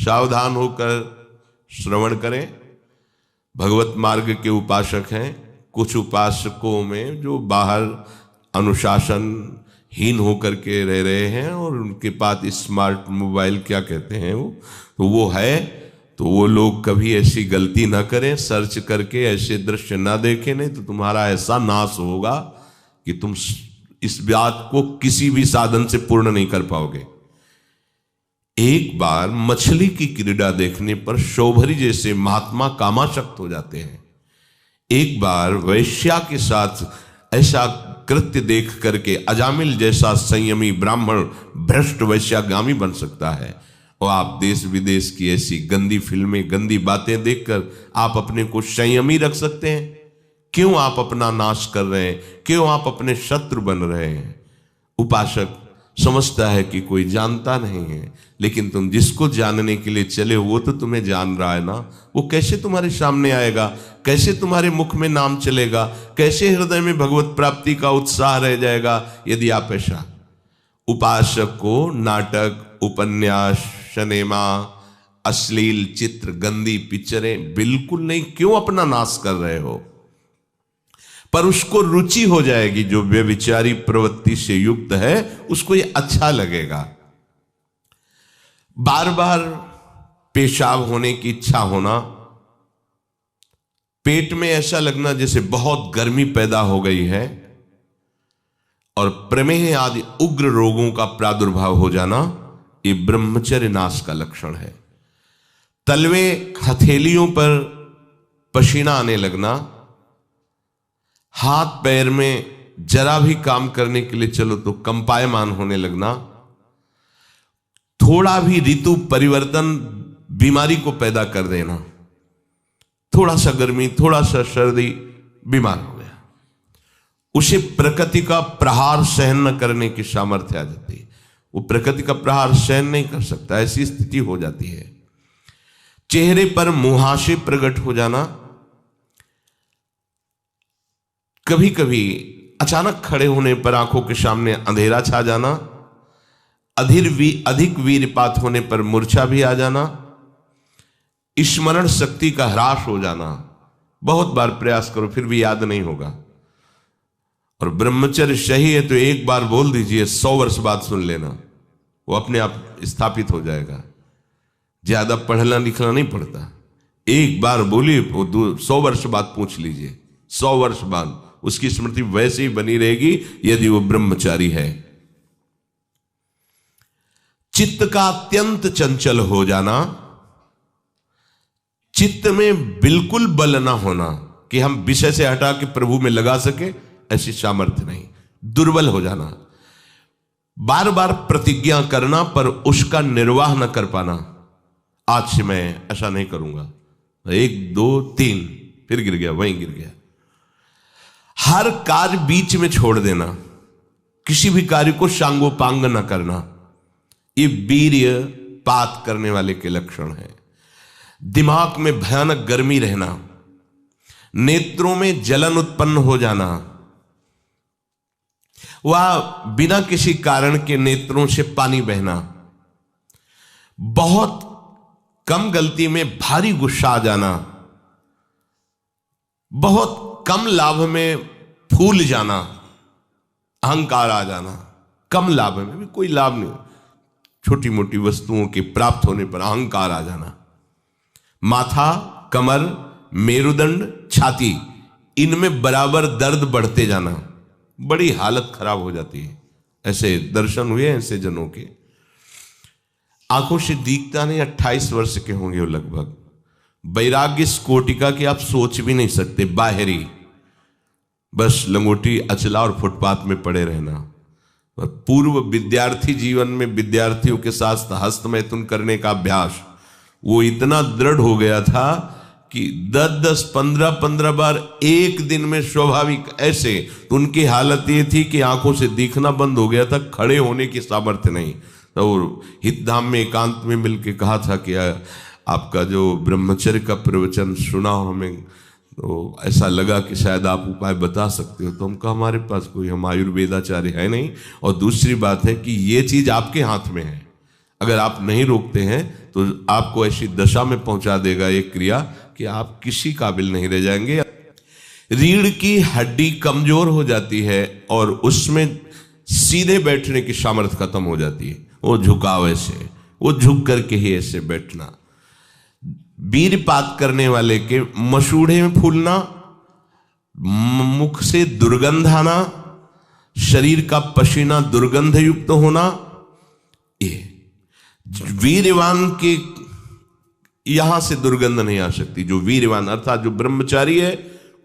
सावधान होकर श्रवण करें। भगवत मार्ग के उपासक हैं। कुछ उपासकों में जो बाहर अनुशासनहीन होकर के रह रहे हैं और उनके पास स्मार्ट मोबाइल क्या कहते हैं वो है, तो वो लोग कभी ऐसी गलती ना करें, सर्च करके ऐसे दृश्य ना देखें, नहीं तो तुम्हारा ऐसा नाश होगा कि तुम इस बात को किसी भी साधन से पूर्ण नहीं कर पाओगे। एक बार मछली की क्रीड़ा देखने पर शौभरी जैसे महात्मा कामाशक्त हो जाते हैं। एक बार वैश्या के साथ ऐसा कृत्य देख करके अजामिल जैसा संयमी ब्राह्मण भ्रष्ट वैश्यागामी बन सकता है। और आप देश विदेश की ऐसी गंदी फिल्में, गंदी बातें देखकर आप अपने को संयमी रख सकते हैं? क्यों आप अपना नाश कर रहे हैं? क्यों आप अपने शत्रु बन रहे हैं? उपासक समझता है कि कोई जानता नहीं है, लेकिन तुम जिसको जानने के लिए चले वो तो तुम्हें जान रहा है ना। वो कैसे तुम्हारे सामने आएगा? कैसे तुम्हारे मुख में नाम चलेगा? कैसे हृदय में भगवत प्राप्ति का उत्साह रह जाएगा यदि आप ऐसा? उपासक को नाटक, उपन्यास, सिनेमा, अश्लील चित्र, गंदी पिक्चरें बिल्कुल नहीं। क्यों अपना नाश कर रहे हो? पर उसको रुचि हो जाएगी, जो व्यभिचारी प्रवृत्ति से युक्त है उसको ये अच्छा लगेगा। बार बार पेशाब होने की इच्छा होना, पेट में ऐसा लगना जैसे बहुत गर्मी पैदा हो गई है, और प्रमेह आदि उग्र रोगों का प्रादुर्भाव हो जाना, ये ब्रह्मचर्य नाश का लक्षण है। तलवे हथेलियों पर पसीना आने लगना, हाथ पैर में जरा भी काम करने के लिए चलो तो कंपायमान होने लगना, थोड़ा भी ऋतु परिवर्तन बीमारी को पैदा कर देना, थोड़ा सा गर्मी, थोड़ा सा सर्दी, बीमार हो गया। उसे प्रकृति का प्रहार सहन न करने की सामर्थ्य आ जाती है। वो प्रकृति का प्रहार सहन नहीं कर सकता, ऐसी स्थिति हो जाती है। चेहरे पर मुहासे प्रकट हो जाना, कभी कभी अचानक खड़े होने पर आंखों के सामने अंधेरा छा जाना, अधिक वीरपात होने पर मूर्छा भी आ जाना, स्मरण शक्ति का ह्रास हो जाना। बहुत बार प्रयास करो फिर भी याद नहीं होगा। और ब्रह्मचर्य सही है तो एक बार बोल दीजिए, 100 वर्ष बाद सुन लेना, वो अपने आप स्थापित हो जाएगा। ज्यादा पढ़ना लिखना नहीं पड़ता, एक बार बोलिए, 100 वर्ष बाद पूछ लीजिए, 100 वर्ष बाद उसकी स्मृति वैसे ही बनी रहेगी यदि वो ब्रह्मचारी है। चित्त का अत्यंत चंचल हो जाना, चित्त में बिल्कुल बल ना होना कि हम विषय से हटा के प्रभु में लगा सके, ऐसी सामर्थ्य नहीं। दुर्बल हो जाना, बार बार प्रतिज्ञा करना पर उसका निर्वाह न कर पाना। आज से मैं ऐसा नहीं करूंगा, 1 2 3 फिर गिर गया, वहीं गिर गया। हर कार्य बीच में छोड़ देना, किसी भी कार्य को सांगोपांग न करना, ये वीर्य पात करने वाले के लक्षण है। दिमाग में भयानक गर्मी रहना, नेत्रों में जलन उत्पन्न हो जाना, वह बिना किसी कारण के नेत्रों से पानी बहना, बहुत कम गलती में भारी गुस्सा आ जाना, बहुत कम लाभ में फूल जाना, अहंकार आ जाना। कम लाभ में भी कोई लाभ नहीं, छोटी मोटी वस्तुओं के प्राप्त होने पर अहंकार आ जाना। माथा, कमर, मेरुदंड, छाती, इनमें बराबर दर्द बढ़ते जाना, बड़ी हालत खराब हो जाती है। ऐसे दर्शन हुए ऐसे जनों के, आंखों से दिखता नहीं, 28 वर्ष के होंगे वो लगभग। वैराग्य कोटिका की आप सोच भी नहीं सकते, बाहरी, बस लंगोटी अचला और फुटपाथ में पड़े रहना। पूर्व विद्यार्थी जीवन में विद्यार्थियों के साथ हस्तमैथुन करने का अभ्यास वो इतना दृढ़ हो गया था कि 10-10, 15-15 बार एक दिन में स्वाभाविक ऐसे, तो उनकी हालत ये थी कि आंखों से दिखना बंद हो गया था, खड़े होने की सामर्थ्य नहीं। तो हितधाम में एकांत में मिलके कहा था कि आपका जो ब्रह्मचर्य का प्रवचन सुना हमें, तो ऐसा लगा कि शायद आप उपाय बता सकते हो। तो हम कहा हमारे पास कोई, हम आयुर्वेदाचार्य है नहीं, और दूसरी बात है कि ये चीज आपके हाथ में है, अगर आप नहीं रोकते हैं तो आपको ऐसी दशा में पहुंचा देगा ये क्रिया कि आप किसी काबिल नहीं रह जाएंगे। रीढ़ की हड्डी कमजोर हो जाती है और उसमें सीधे बैठने की सामर्थ्य खत्म हो जाती है। वो झुकाव ऐसे, वो झुक करके ही ऐसे बैठना। वीरपात करने वाले के मसूड़े में फूलना, मुख से दुर्गंध आना, शरीर का पसीना दुर्गंध युक्त होना, ये वीरवान के यहां से दुर्गंध नहीं आ सकती। जो वीरवान अर्थात जो ब्रह्मचारी है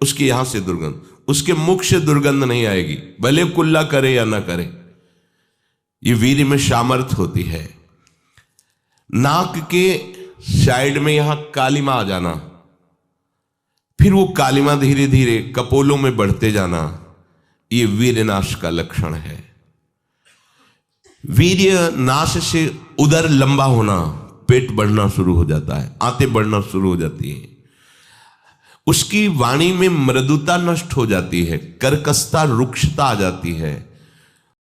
उसके यहां से दुर्गंध, उसके मुख से दुर्गंध नहीं आएगी, भले कुल्ला करे या ना करे। ये वीर में सामर्थ होती है। नाक के साइड में यहां कालिमा आ जाना, फिर वो कालिमा धीरे धीरे कपोलों में बढ़ते जाना, ये वीरनाश का लक्षण है। वीर्य नाश से उदर लंबा होना, पेट बढ़ना शुरू हो जाता है, आंतें बढ़ना शुरू हो जाती हैं। उसकी वाणी में मृदुता नष्ट हो जाती है, कर्कशता रुक्षता आ जाती है।